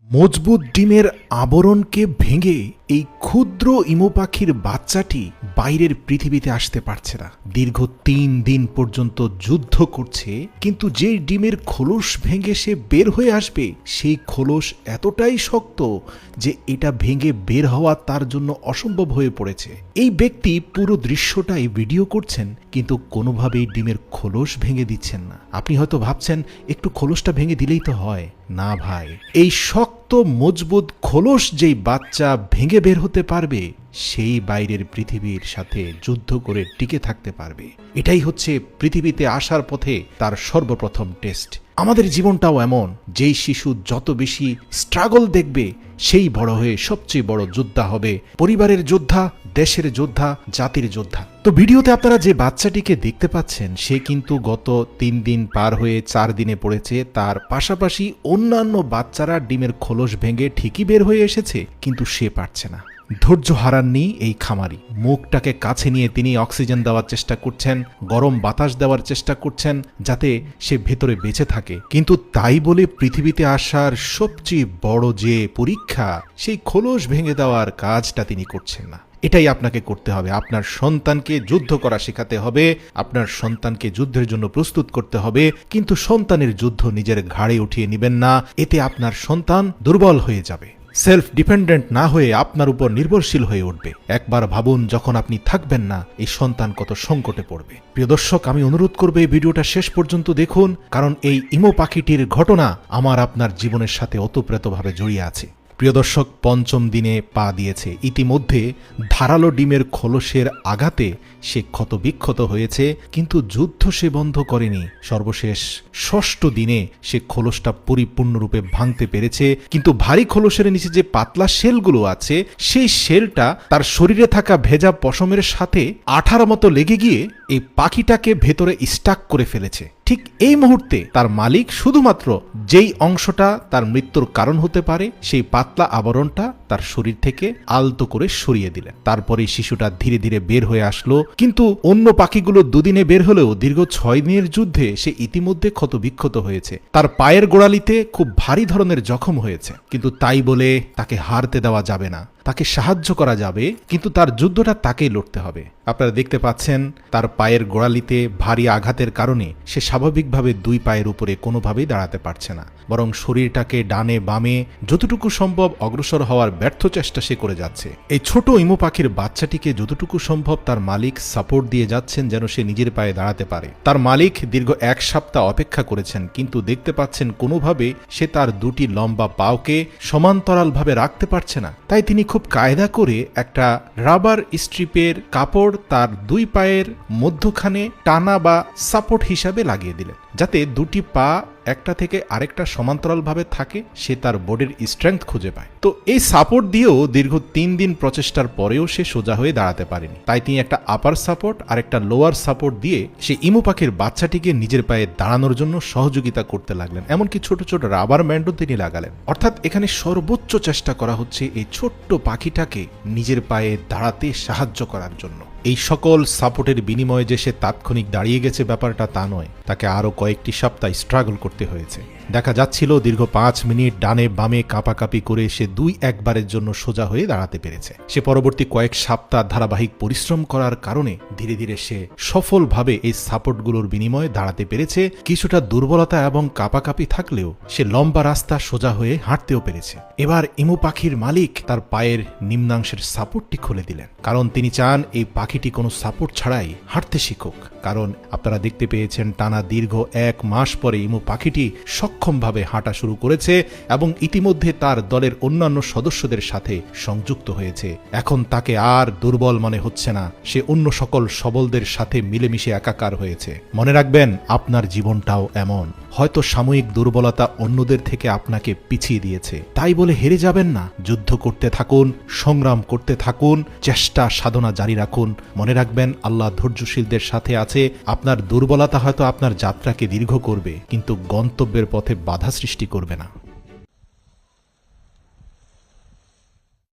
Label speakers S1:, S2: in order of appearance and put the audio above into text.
S1: মজবুত ডিমের আবরণকে ভেঙে এই ক্ষুদ্র ইমু পাখির বাচ্চাটি বাইরের পৃথিবীতে আসতে পারছে না। দীর্ঘ ৩ দিন পর্যন্ত যুদ্ধ করছে, কিন্তু যে ডিমের খোলস ভেঙে সে বের হয়ে আসবে সেই খোলস এতটাই শক্ত যে এটা ভেঙে বের হওয়া তার জন্য অসম্ভব হয়ে পড়েছে। এই ব্যক্তি পুরো দৃশ্যটাই ভিডিও করছেন, কিন্তু কোনোভাবেই ডিমের খোলস ভেঙে দিচ্ছেন না। আপনি হয়তো ভাবছেন একটু খোলসটা ভেঙে দিলেই তো হয়। না ভাই, এই শক্ত মজবুত খোলস যেই বাচ্চা ভেঙে বের হতে পারবে সেই বাইরের পৃথিবীর সাথে যুদ্ধ করে টিকে থাকতে পারবে। এটাই হচ্ছে পৃথিবীতে আসার পথে তার সর্বপ্রথম টেস্ট। আমাদের জীবনটাও এমন, যেই শিশু যত বেশি স্ট্রাগল দেখবে সেই বড় হয়ে সবচেয়ে বড় যোদ্ধা হবে, পরিবারের যোদ্ধা, দেশের যোদ্ধা, জাতির যোদ্ধা। তো ভিডিওতে আপনারা যে বাচ্চাটিকে দেখতে পাচ্ছেন সে কিন্তু গত ৩ দিন পার হয়ে ৪ দিনে পড়েছে। তার পাশাপাশি অন্যান্য বাচ্চারা ডিমের খোলস ভেঙে ঠিকই বের হয়ে এসেছে, কিন্তু সে পারছে না। ধৈর্য হারাননি এই খামারি। মুখটাকে কাছে নিয়ে তিনি অক্সিজেন দেওয়ার চেষ্টা করছেন, গরম বাতাস দেওয়ার চেষ্টা করছেন যাতে সে ভেতরে বেঁচে থাকে। কিন্তু তাই বলে পৃথিবীতে আসার সবচেয়ে বড় যে পরীক্ষা, সেই খোলস ভেঙে দেওয়ার কাজটা তিনি করছেন না। এটাই আপনাকে করতে হবে। আপনার সন্তানকে যুদ্ধ করা শেখাতে হবে, আপনার সন্তানকে যুদ্ধের জন্য প্রস্তুত করতে হবে, কিন্তু সন্তানের যুদ্ধ নিজের ঘাড়ে উঠিয়ে নেবেন না। এতে আপনার সন্তান দুর্বল হয়ে যাবে, সেলফ ডিপেন্ডেন্ট না হয়ে আপনার উপর নির্ভরশীল হয়ে উঠবে। একবার ভাবুন, যখন আপনি থাকবেন না এই সন্তান কত সংকটে পড়বে। প্রিয় দর্শক, আমি অনুরোধ করব এই ভিডিওটা শেষ পর্যন্ত দেখুন, কারণ এই ইমু পাখিটির ঘটনা আমার আপনার জীবনের সাথে ওতপ্রোতভাবে জড়িয়ে আছে। প্রিয় দর্শক, ৫ম দিনে পা দিয়েছে। ইতিমধ্যে ধারালো ডিমের খোলসের আঘাতে সে ক্ষতবিক্ষত হয়েছে, কিন্তু যুদ্ধ সে বন্ধ করেনি। সর্বশেষ ৬ষ্ঠ দিনে সে খোলসটা পরিপূর্ণরূপে ভাঙতে পেরেছে, কিন্তু ভারী খোলসের নিচে যে পাতলা শেলগুলো আছে সেই শেলটা তার শরীরে থাকা ভেজা পশমের সাথে আঠার মতো লেগে গিয়ে এই পাখিটাকে ভেতরে স্টাক করে ফেলেছে। ঠিক এই মুহূর্তে তার মালিক শুধুমাত্র যেই অংশটা তার মৃত্যুর কারণ হতে পারে সেই পাতলা আবরণটা তার শরীর থেকে আলতো করে সরিয়ে দিলেন। তারপরে শিশুটা ধীরে ধীরে বের হয়ে আসলো, কিন্তু অন্য পাখিগুলো 2 দিনে বের হলেও দীর্ঘ 6 দিনের যুদ্ধে সে ইতিমধ্যে ক্ষতবিক্ষত হয়েছে। তার পায়ের গোড়ালিতে খুব ভারী ধরনের জখম হয়েছে, কিন্তু তাই বলে তাকে হারতে দেওয়া যাবে না। তাকে সাহায্য করা যাবে, কিন্তু তার যুদ্ধটা তাকেই লড়তে হবে। আপনারা দেখতে পাচ্ছেন তার পায়ের গোড়ালিতে ভারী আঘাতের কারণে সে স্বাভাবিকভাবে 2 পায়ের উপরে কোনোভাবেই দাঁড়াতে পারছে না, বরং শরীরটাকে ডানে বামে যতটুকু সম্ভব অগ্রসর হওয়ার ব্যর্থ চেষ্টা সে করে যাচ্ছে। এই ছোট ইমু পাখির বাচ্চাটিকে যতটুকু সম্ভব তার মালিক সাপোর্ট দিয়ে যাচ্ছেন যেন সে নিজের পায়ে দাঁড়াতে পারে। তার মালিক দীর্ঘ 1 সপ্তাহ অপেক্ষা করেছেন, কিন্তু দেখতে পাচ্ছেন কোনোভাবে সে তার 2টি লম্বা পাওকে সমান্তরালভাবে রাখতে পারছে না। তাই তিনি খুব কায়দা করে একটা রাবার স্ট্রিপের কাপড় তার 2 পায়ের মধ্যখানে টানা বা সাপোর্ট হিসাবে লাগিয়ে দিলেন, যাতে 2টি পা একটা থেকে আরেকটা সমান্তরালভাবে থাকে, সে তার বডির স্ট্রেংথ খুঁজে পায়। তো এই সাপোর্ট দিয়েও দীর্ঘ 3 দিন প্রচেষ্টার পরেও সে সোজা হয়ে দাঁড়াতে পারেনি। তাই তিনি একটা আপার সাপোর্ট আর একটা লোয়ার সাপোর্ট দিয়ে সে ইমু পাখির বাচ্চাটিকে নিজের পায়ে দাঁড়ানোর জন্য সহযোগিতা করতে লাগলেন। এমনকি ছোট ছোট রাবার ব্যান্ডও তিনি লাগালেন। অর্থাৎ এখানে সর্বোচ্চ চেষ্টা করা হচ্ছে এই ছোট্ট পাখিটাকে নিজের পায়ে দাঁড়াতে সাহায্য করার জন্য। এই সকল সাপোর্টের বিনিময়ে যে সে তাৎক্ষণিক দাঁড়িয়ে গেছে ব্যাপারটা তা নয়, তাকে আরো কয়েকটি সপ্তাহ স্ট্রাগল করতে হয়েছে। দেখা যাচ্ছিল দীর্ঘ 5 মিনিট ডানে বামে কাঁপাকাঁপি করে সে 2-1 বারের জন্য সোজা হয়ে দাঁড়াতে পেরেছে। সে পরবর্তী কয়েক সপ্তাহ ধারাবাহিক পরিশ্রম করার কারণে ধীরে ধীরে সে সফলভাবে এই সাপোর্টগুলোর বিনিময়ে দাঁড়াতে পেরেছে। কিছুটা দুর্বলতা এবং কাঁপাকাঁপি থাকলেও সে লম্বা রাস্তা সোজা হয়ে হাঁটতেও পেরেছে। এবার ইমু পাখির মালিক তার পায়ের নিম্নাংশের সাপোর্টটি খুলে দিলেন, কারণ তিনি চান এই পাখিটি কোনো সাপোর্ট ছাড়াই হাঁটতে শিখুক। কারণ আপনারা দেখতে পেয়েছেন টানা দীর্ঘ 1 মাস পরে ইমু পাখিটি সক্ষমভাবে হাঁটা শুরু করেছে এবং ইতিমধ্যে তার দলের অন্যান্য সদস্যদের সাথে সংযুক্ত হয়েছে। এখন তাকে আর দুর্বল মনে হচ্ছে না, সে অন্য সকল সবলদের সাথে মিলেমিশে একাকার হয়েছে। মনে রাখবেন, আপনার জীবনটাও এমন। হয়তো সাময়িক দুর্বলতা অন্যদের থেকে আপনাকে পিছিয়ে দিয়েছে, তাই বলে হেরে যাবেন না। যুদ্ধ করতে থাকুন, সংগ্রাম করতে থাকুন, চেষ্টা সাধনা জারি রাখুন। মনে রাখবেন, আল্লাহ ধৈর্যশীলদের সাথে আছে। আপনার দুর্বলতা হয়তো আপনার যাত্রাকে দীর্ঘ করবে, কিন্তু গন্তব্যের পথে বাধা সৃষ্টি করবে না।